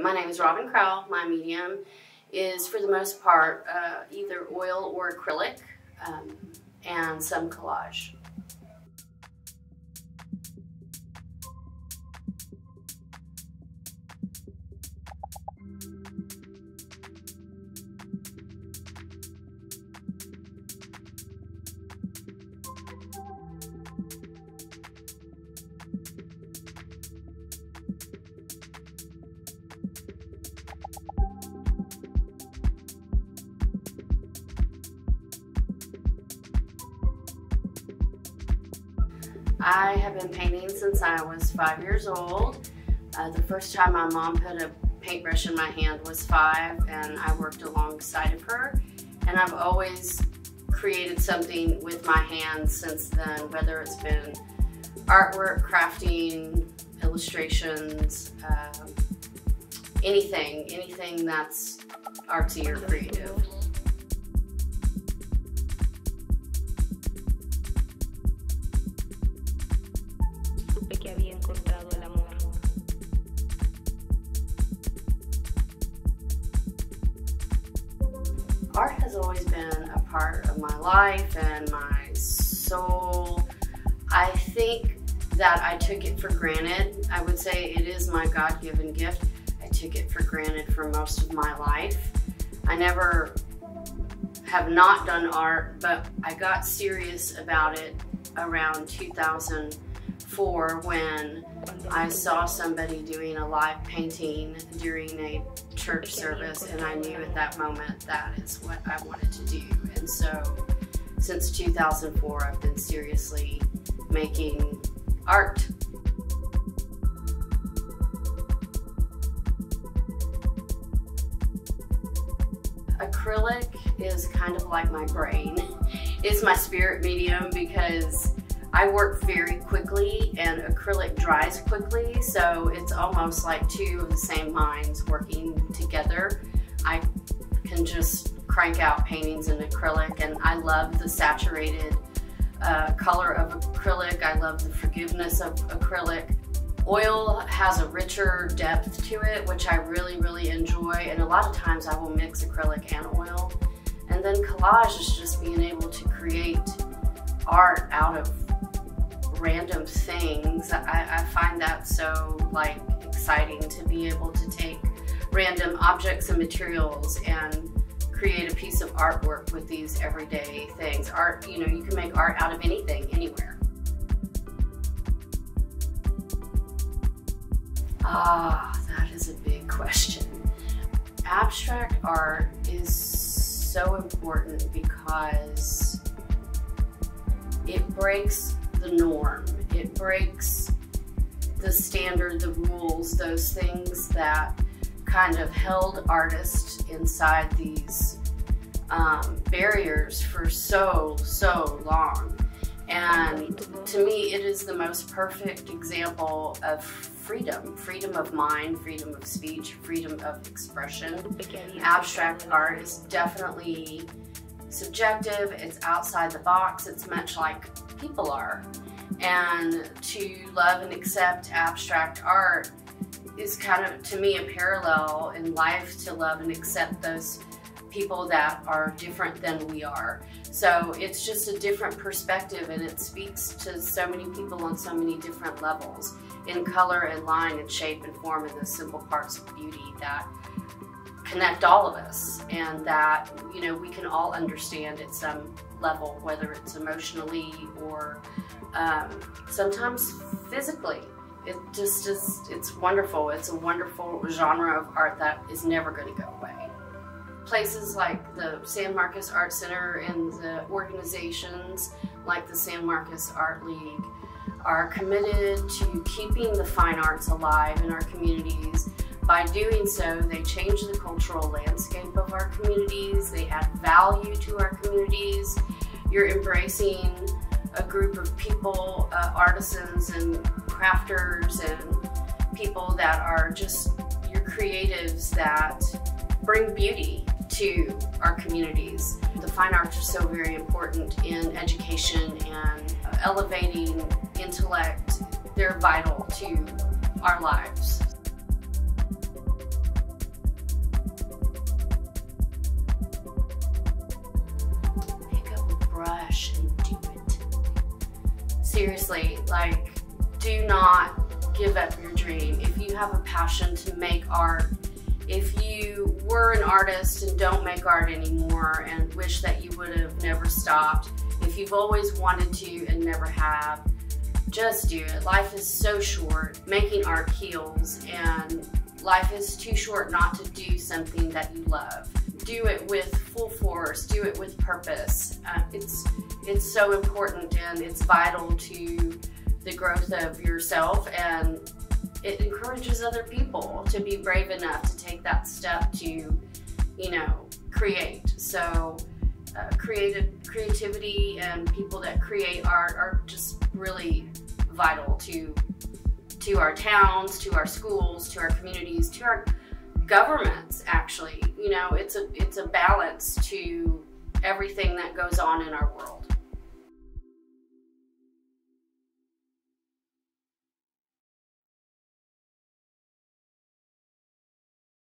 My name is Robyn Crowell. My medium is, for the most part, either oil or acrylic, and some collage. I have been painting since I was 5 years old. The first time my mom put a paintbrush in my hand was 5, and I worked alongside of her. And I've always created something with my hands since then, whether it's been artwork, crafting, illustrations, anything that's artsy or creative. Que había encontrado el amor. Art has always been a part of my life and my soul. I think that I took it for granted. I would say it is my God-given gift. I took it for granted for most of my life. I never have not done art, but I got serious about it around 2004 when I saw somebody doing a live painting during a church service, and I knew at that moment that is what I wanted to do. And so since 2004 I've been seriously making art. Acrylic is kind of like my brain. It's my spirit medium because I work very quickly and acrylic dries quickly, so it's almost like two of the same minds working together. I can just crank out paintings in acrylic, and I love the saturated color of acrylic. I love the forgiveness of acrylic. Oil has a richer depth to it, which I really enjoy, and a lot of times I will mix acrylic and oil. And then collage is just being able to create art out of random things. I find that so exciting to be able to take random objects and materials and create a piece of artwork with these everyday things. Art, you can make art out of anything, anywhere. That is a big question. Abstract art is so important because it breaks the norm. It breaks the standard, the rules, those things that kind of held artists inside these barriers for so long. And to me, it is the most perfect example of freedom of mind, freedom of speech, freedom of expression. Abstract art is definitely subjective, it's outside the box, it's much like people are. And to love and accept abstract art is kind of, to me, a parallel in life to love and accept those people that are different than we are. So it's just a different perspective, and it speaks to so many people on so many different levels, in color and line and shape and form, and the simple parts of beauty that connect all of us, and that we can all understand at some level, whether it's emotionally or sometimes physically. It just is, it's wonderful. It's a wonderful genre of art that is never going to go away. Places like the San Marcos Art Center and the organizations like the San Marcos Art League are committed to keeping the fine arts alive in our communities. By doing so, they change the cultural landscape of our communities, they add value to our communities. You're embracing a group of people, artisans and crafters and people that are just your creatives that bring beauty to our communities. The fine arts are so very important in education and elevating intellect. They're vital to our lives. seriously, like, do not give up your dream. If you have a passion to make art, if you were an artist and don't make art anymore and wish that you would have never stopped, if you've always wanted to and never have, just do it. Life is so short. Making art heals, and life is too short not to do something that you love. Do it with full force, do it with purpose. It's so important, and it's vital to the growth of yourself, and it encourages other people to be brave enough to take that step to, you know, create. So creativity and people that create art are just really vital to our towns, to our schools, to our communities, to our governments, actually. You know, it's a balance to everything that goes on in our world.